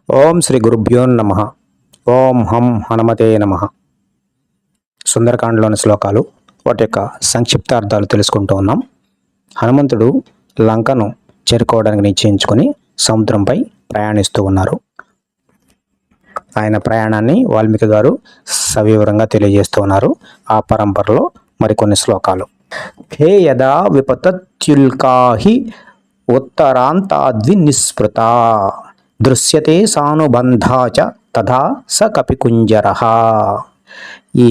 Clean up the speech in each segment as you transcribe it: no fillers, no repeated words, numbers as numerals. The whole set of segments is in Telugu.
ఓం శ్రీ గురుభ్యో నమః. ఓం హం హనుమతే నమః. సుందరకాండలోని శ్లోకాలు, వాటి యొక్క సంక్షిప్తార్థాలు తెలుసుకుంటూ ఉన్నాం. హనుమంతుడు లంకను చేరుకోవడానికి నిశ్చయించుకొని సముద్రంపై ప్రయాణిస్తూ ఉన్నారు. ఆయన ప్రయాణాన్ని వాల్మీకి గారు సవివరంగా తెలియజేస్తూ ఉన్నారు. ఆ పరంపరలో మరికొన్ని శ్లోకాలు. హే యదా విపతత్యుల్కాహి ఉత్తరాంతాద్వి నిస్పృత దృశ్యతే సానుబంధాచ తథా స కపికుంజరః. ఈ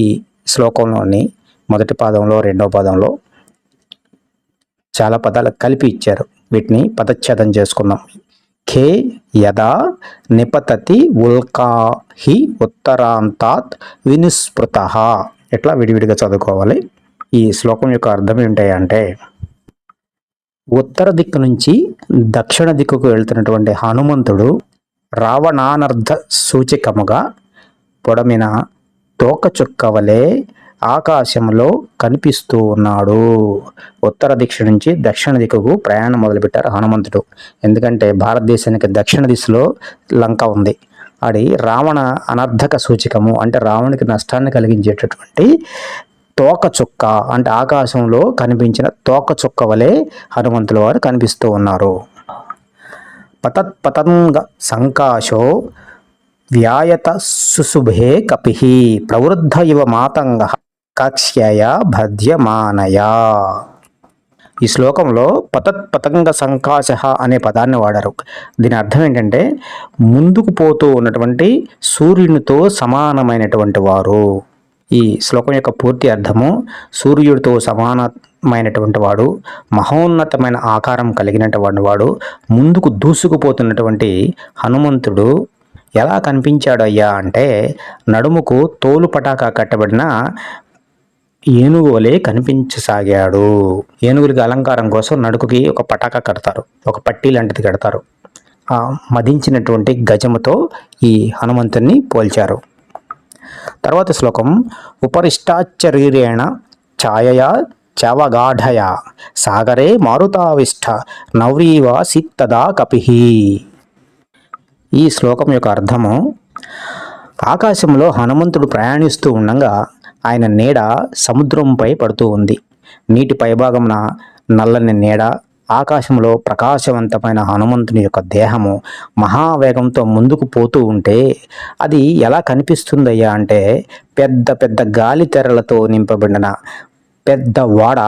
శ్లోకంలోని మొదటి పాదంలో రెండవ పాదంలో చాలా పదాలు కలిపి ఇచ్చారు. వీటిని పదచ్ఛేదం చేసుకుందాం. ఖే యదా నిపతతి ఉల్కాహి ఉత్తరాంతాత్ వినిస్పృతః. ఇట్లా విడివిడిగా చదువుకోవాలి. ఈ శ్లోకం యొక్క అర్థం ఏంటంటే, ఉత్తర దిక్కు నుంచి దక్షిణ దిక్కుకు వెళ్తున్నటువంటి హనుమంతుడు రావణానర్థ సూచకముగా పొడమిన తోకచుక్క వలె ఆకాశంలో కనిపిస్తూ ఉన్నాడు. ఉత్తర దిశ నుంచి దక్షిణ దిక్కుకు ప్రయాణం మొదలుపెట్టారు హనుమంతుడు. ఎందుకంటే భారతదేశానికి దక్షిణ దిశలో లంక ఉంది. అది రావణ అనర్థక సూచకము, అంటే రావణునికి నష్టాన్ని కలిగించేటటువంటి తోకచుక్క, అంటే ఆకాశంలో కనిపించిన తోకచుక్క వలె హనుమంతుల వారు కనిపిస్తూ ఉన్నారు. పతత్పతంగ సంకాశో వ్యాయత సుశుభే కపిః ప్రవృద్ధ ఇవ మాతంగ కక్ష్యయ భద్యమానయా. ఈ శ్లోకంలో పతత్పతంగ సంకాశ అనే పదాన్ని వాడారు. దీని అర్థం ఏంటంటే, ముందుకు పోతూ ఉన్నటువంటి సూర్యునితో సమానమైనటువంటి వారు. ఈ శ్లోకం యొక్క పూర్తి అర్థము, సూర్యుడితో సమానమైనటువంటి వాడు, మహోన్నతమైన ఆకారం కలిగినటువంటి వాడు, ముందుకు దూసుకుపోతున్నటువంటి హనుమంతుడు ఎలా కనిపించాడు అయ్యా అంటే, నడుముకు తోలు పటాకా కట్టబడిన ఏనుగు వలె కనిపించసాగాడు. ఏనుగులకి అలంకారం కోసం నడుకుకి ఒక పటాకా కడతారు, ఒక పట్టీ లాంటిది కడతారు. ఆ మదించినటువంటి గజముతో ఈ హనుమంతుని పోల్చారు. తర్వాత శ్లోకం, ఉపరిష్టాచరీరేణ ఛాయయా చవగాఢయ సాగరే మారుతావిష్ట నవ్రీవాసిత్తదా కపిః. ఈ శ్లోకం యొక్క అర్థము, ఆకాశంలో హనుమంతుడు ప్రయాణిస్తూ ఉండగా ఆయన నీడ సముద్రంపై పడుతూ ఉంది. నీటి పైభాగమున నల్లని నీడ, ఆకాశంలో ప్రకాశవంతమైన హనుమంతుని యొక్క దేహము మహావేగంతో ముందుకు పోతూ ఉంటే అది ఎలా కనిపిస్తుందయ్యా అంటే, పెద్ద పెద్ద గాలి తెరలతో నింపబడిన పెద్ద ఓడ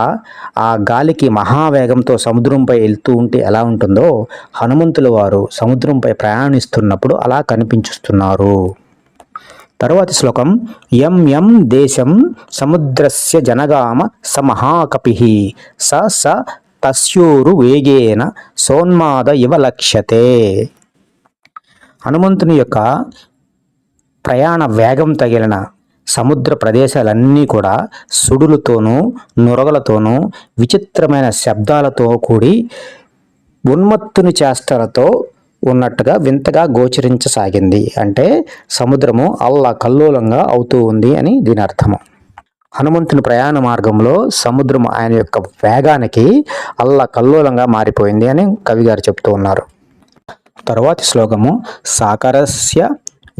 ఆ గాలికి మహావేగంతో సముద్రంపై వెళ్తూ ఉంటే ఎలా ఉంటుందో, హనుమంతుల వారు సముద్రంపై ప్రయాణిస్తున్నప్పుడు అలా కనిపించుస్తున్నారు. తరువాతి శ్లోకం, యం యం దేశం సముద్రస్య జనగామ స మహాకపిః స స తస్యోరు వేగేన సోన్మాద ఇవ లక్ష్యతే. హనుమంతుని యొక్క ప్రయాణ వేగం తగిలిన సముద్ర ప్రదేశాలన్నీ కూడా సుడులతోనూ నురగలతోనూ విచిత్రమైన శబ్దాలతో కూడి ఉన్మత్తుని చేష్టలతో ఉన్నట్టుగా వింతగా గోచరించసాగింది. అంటే సముద్రము అల్లకల్లోలంగా అవుతూ ఉంది అని దీని అర్థము. హనుమంతుని ప్రయాణ మార్గంలో సముద్రం ఆయన యొక్క వేగానికి అల్లకల్లోలంగా మారిపోయింది అని కవిగారు చెప్తూ ఉన్నారు. తరువాతి శ్లోకము, సాకరస్య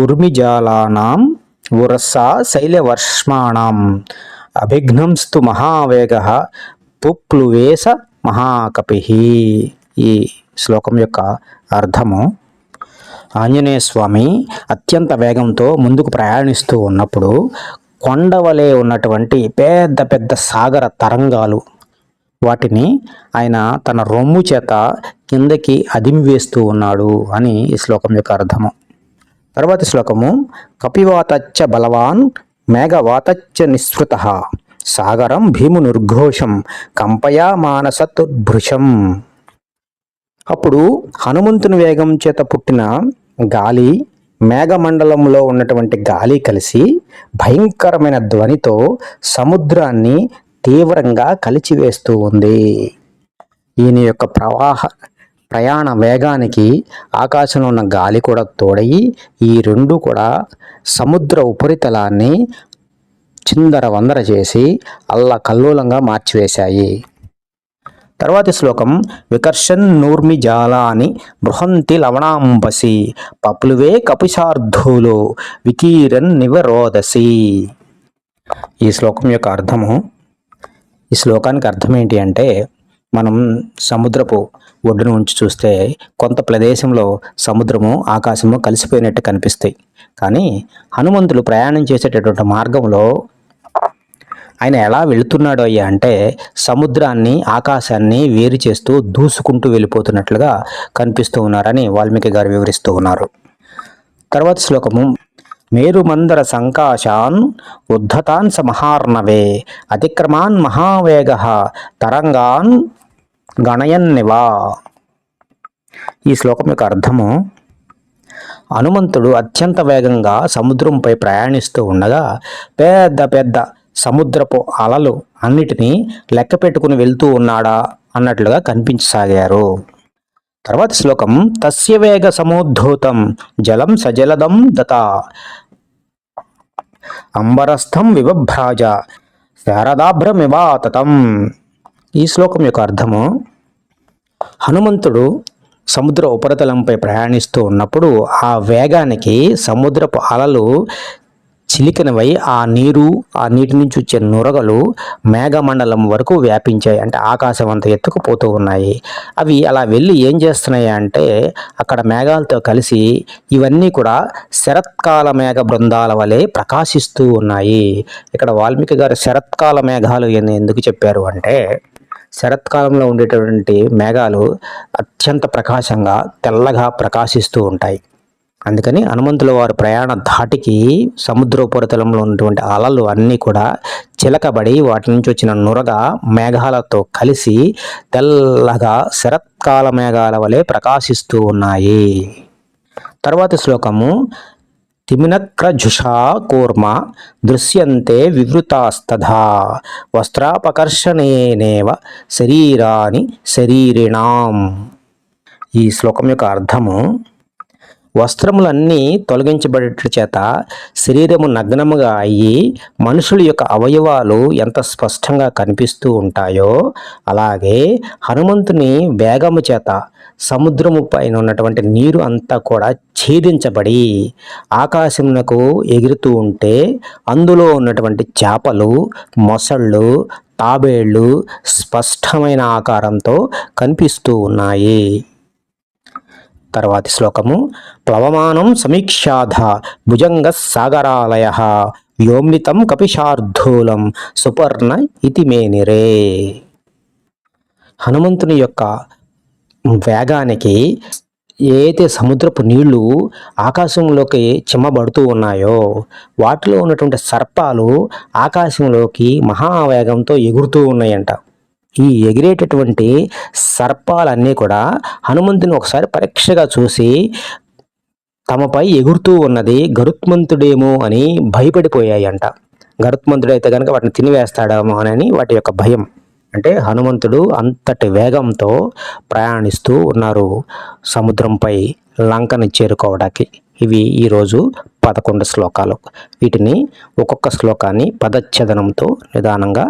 ఉర్మిజాలానాం ఉరసా శైలవర్ష్మాణం అభిఘ్నంస్తు మహావేగః పుప్లువేశ మహాకపిః. ఈ శ్లోకం యొక్క అర్థము, ఆంజనేయ స్వామి అత్యంత వేగంతో ముందుకు ప్రయాణిస్తూ ఉన్నప్పుడు కొండవలే ఉన్నటువంటి పెద్ద పెద్ద సాగర తరంగాలు, వాటిని ఆయన తన రొమ్ము చేత కిందకి అదిమివేస్తూ ఉన్నాడు అని ఈ శ్లోకం యొక్క అర్థము. తరువాతి శ్లోకము, కపివాతచ్చ బలవాన్ మేఘవాతచ్చ నిస్సృతః సాగరం భీము నిర్ఘోషం కంపయా మానసతుర్భృశం. అప్పుడు హనుమంతుని వేగం చేత పుట్టిన గాలి, మేఘమండలంలో ఉన్నటువంటి గాలి కలిసి భయంకరమైన ధ్వనితో సముద్రాన్ని తీవ్రంగా కలిచివేస్తూ ఉంది. ఈయన యొక్క ప్రయాణ వేగానికి ఆకాశంలో ఉన్న గాలి కూడా తోడయి ఈ రెండు కూడా సముద్ర ఉపరితలాన్ని చిందర వందర చేసి అల్లకల్లోలంగా మార్చివేశాయి. తర్వాతి శ్లోకం వికర్షన్ నూర్మిజాలాని బృహంతి లవణాంబసి పప్లువే కపిశార్ధూలో వికీరన్ నివరోదసి. ఈ శ్లోకం యొక్క అర్థము, ఈ శ్లోకానికి అర్థం ఏంటి అంటే, మనం సముద్రపు ఒడ్డును ఉంచి చూస్తే కొంత ప్రదేశంలో సముద్రము ఆకాశము కలిసిపోయినట్టు కనిపిస్తాయి. కానీ హనుమంతుడు ప్రయాణం చేసేటటువంటి మార్గంలో ఆయన ఎలా వెళుతున్నాడు అయ్యా అంటే, సముద్రాన్ని ఆకాశాన్ని వేరు చేస్తూ దూసుకుంటూ వెళ్ళిపోతున్నట్లుగా కనిపిస్తూ ఉన్నారని వాల్మీకి గారు వివరిస్తూ ఉన్నారు. తర్వాత శ్లోకము మేరుమందర సంకాశాన్ ఉద్ధతాన్ సమహార్ణవే అతిక్రమాన్ మహావేగ తరంగాన్ గణయన్నివా. ఈ శ్లోకం యొక్క అర్థము, హనుమంతుడు అత్యంత వేగంగా సముద్రంపై ప్రయాణిస్తూ ఉండగా పెద్ద పెద్ద సముద్రపు అలలు అన్నిటినీ లెక్క పెట్టుకుని వెళ్తూ ఉన్నాడా అన్నట్లుగా కనిపించసాగారు. తర్వాత శ్లోకం తస్య వేగ సమోద్ధూతం జలం సజలదం దత అంబరస్థం విభభ్రాజ శారదాభ్రమివాతతం. ఈ శ్లోకం యొక్క అర్థము, హనుమంతుడు సముద్ర ఉపరితలంపై ప్రయాణిస్తూ ఉన్నప్పుడు ఆ వేగానికి సముద్రపు అలలు చిలికినవై ఆ నీటి నుంచి వచ్చే నురగలు మేఘమండలం వరకు వ్యాపించాయి. అంటే ఆకాశం అంత ఎత్తుకు పోతూ ఉన్నాయి. అవి అలా వెళ్ళి ఏం చేస్తున్నాయి అంటే, అక్కడ మేఘాలతో కలిసి ఇవన్నీ కూడా శరత్కాల మేఘ బృందాల వలె ప్రకాశిస్తూ ఉన్నాయి. ఇక్కడ వాల్మీకి గారు శరత్కాల మేఘాలు ఎందుకు చెప్పారు అంటే, శరత్కాలంలో ఉండేటటువంటి మేఘాలు అత్యంత ప్రకాశంగా తెల్లగా ప్రకాశిస్తూ ఉంటాయి. అందుకని హనుమంతుల వారు ప్రయాణ ధాటికి సముద్ర ఉపరితలంలో ఉన్నటువంటి అలలు అన్నీ కూడా చిలకబడి వాటి నుంచి వచ్చిన నురగ మేఘాలతో కలిసి తెల్లగా శరత్కాల మేఘాల వలె ప్రకాశిస్తూ ఉన్నాయి. తర్వాతి శ్లోకము తిమినక్రజుషా కూర్మ దృశ్యంతే వివృతాస్తథా వస్త్రాపకర్షణేనేవ శరీరాని శరీరిణాం. ఈ శ్లోకం యొక్క అర్థము, వస్త్రములన్నీ తొలగించబడేట చేత శరీరము నగ్నముగా అయ్యి మనుషుల యొక్క అవయవాలు ఎంత స్పష్టంగా కనిపిస్తూ ఉంటాయో, అలాగే హనుమంతుని వేగము చేత సముద్రము పైన ఉన్నటువంటి నీరు అంతా కూడా ఛేదించబడి ఆకాశమునకు ఎగురుతూ ఉంటే అందులో ఉన్నటువంటి చేపలు, మొసళ్ళు, తాబేళ్లు స్పష్టమైన ఆకారంతో కనిపిస్తూ ఉన్నాయి. తర్వాతి శ్లోకము ప్లవమానం సమీక్షాధ భుజంగ సాగరాలయ వ్యోమ్నితం కపిశార్ధూలం సుపర్ణ ఇతి మేనిరే. హనుమంతుని యొక్క వేగానికి ఏదైతే సముద్రపు నీళ్లు ఆకాశంలోకి చిమ్మబడుతూ ఉన్నాయో వాటిలో ఉన్నటువంటి సర్పాలు ఆకాశంలోకి మహావేగంతో ఎగురుతూ ఉన్నాయంట. ఈ ఎగిరేటటువంటి సర్పాలన్నీ కూడా హనుమంతుని ఒకసారి పరీక్షగా చూసి తమపై ఎగురుతూ ఉన్నది గరుత్మంతుడేమో అని భయపడిపోయాయంట. గరుత్మంతుడైతే కనుక వాటిని తినివేస్తాడేమో అని వాటి యొక్క భయం. అంటే హనుమంతుడు అంతటి వేగంతో ప్రయాణిస్తూ ఉన్నారు సముద్రంపై లంకని చేరుకోవడానికి. ఇవి ఈరోజు 11 శ్లోకాలు. వీటిని ఒక్కొక్క శ్లోకాన్ని పదచ్ఛేదనంతో నిదానంగా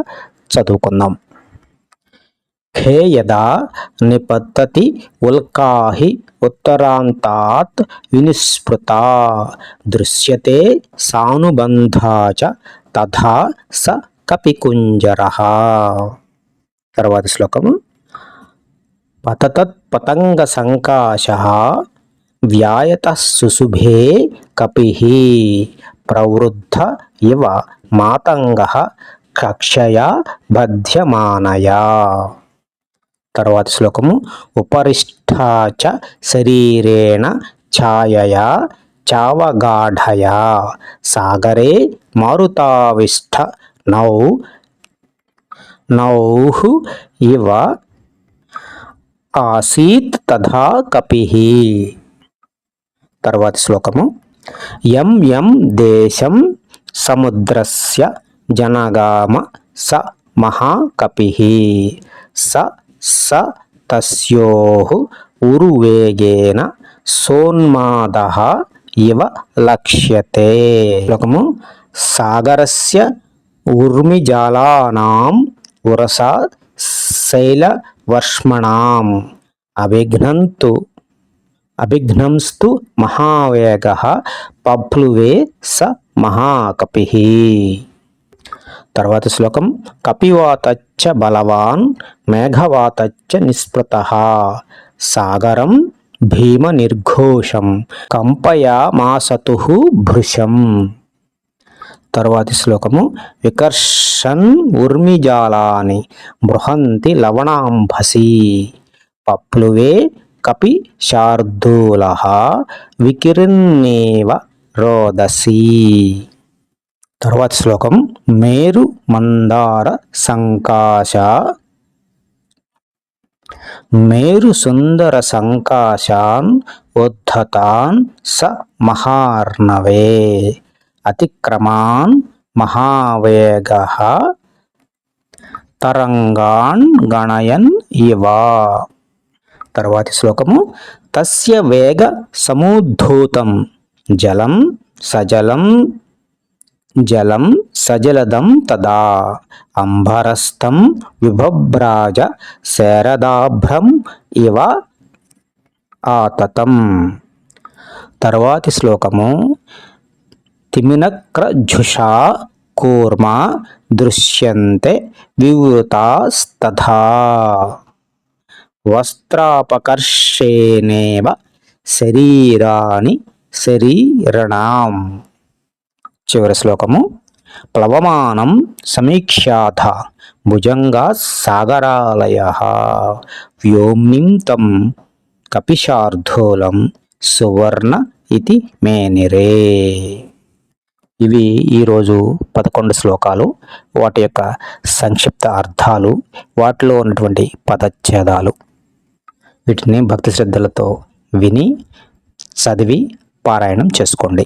చదువుకుందాం. ఖే యదా నిపతతి ఉల్కాహి ఉత్తరాంతాత్ వినిస్పృతా దృశ్యతే సానుబంధా చ తథా స కపికుంజరః. తర్వాతి శ్లోకము పతతత్ పతంగ సంకాశః వ్యాయతః సుశుభే కపిః ప్రవృద్ధ ఇవ మాతంగః కక్షయా బధ్యమానయా. తర్వాతి శ్లోకము ఉపరిష్ఠా చ శరీరేణ ఛాయయా చావగాఢయా సాగరే మారుతావిష్ఠ నౌః ఇవ ఆసీత్ తథా కపిః. తర్వాతి శ్లోకము యం యం దేశం సముద్రస్య జనగామ స మహాకపిః స తస్యోః ఉరువేగేన సోన్మాదః ఇవ లక్ష్యతే. శ్లోకము సాగరస్య ఊర్మిజాలానాం ఉరసా శైల వర్ష్మణాం అభిఘ్నంస్తు మహావేగః పప్లువే స మహాకపిః. తర్వాత శ్లోకం. కపివాతచ్చ బలవాన్ మేఘవాతచ్చ నిస్పృతః సాగరం భీమ నిర్ఘోషం కంపయామాసతుః భృశం. తరువాతి శ్లోకము. వికర్షన్ ఉర్మిజాలాని బృహంతి లవణాంభసి పప్లువే కపి శార్దూలః వికిరణ్యేవ రోదసి. తరువాతి శ్లోకం. మేరు మందార సంకాశ మేరు సుందర సంకాశాన్ ఉద్ధతాన్ స మహార్ణవే అతిక్రమాన్ మహావేగః తరంగాన్ గణయన్ ఇవ. తర్వాతి శ్లోకము. తస్య వేగ సముద్ధూతం జలం సజలదం తదా అంబరస్థం విభభ్రాజ శరదాభ్రం ఇవ ఆతతం. తర్వాతి శ్లోకము. తిమినక్రజుషా కూర్మా దృశ్యంతే వివృతాస్తథా వస్త్రాపకర్షేణేవ శరీరాణం. చివరి శ్లోకము. ప్లవమానం సమీక్ష్యాథ భుజంగా సాగరాలయః వ్యోమ్నిం తం కపిశార్దూలం సువర్ణ ఇతి మేనిరే. ఇవి ఈరోజు 11 శ్లోకాలు. వాటి యొక్క సంక్షిప్త అర్థాలు, వాటిలో ఉన్నటువంటి పదచ్ఛేదాలు. వీటిని భక్తి శ్రద్ధలతో విని చదివి పారాయణం చేసుకోండి.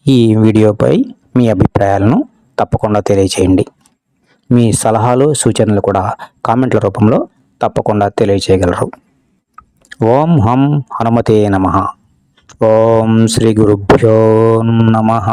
ఈ వీడియోపై మీ అభిప్రాయాలను తప్పకుండా తెలియచేయండి. మీ సలహాలు సూచనలు కూడా కామెంట్ల రూపంలో తప్పకుండా తెలియచేయగలరు. ఓం హం హనుమతే నమః. ఓం శ్రీ గురుభ్యో నమః.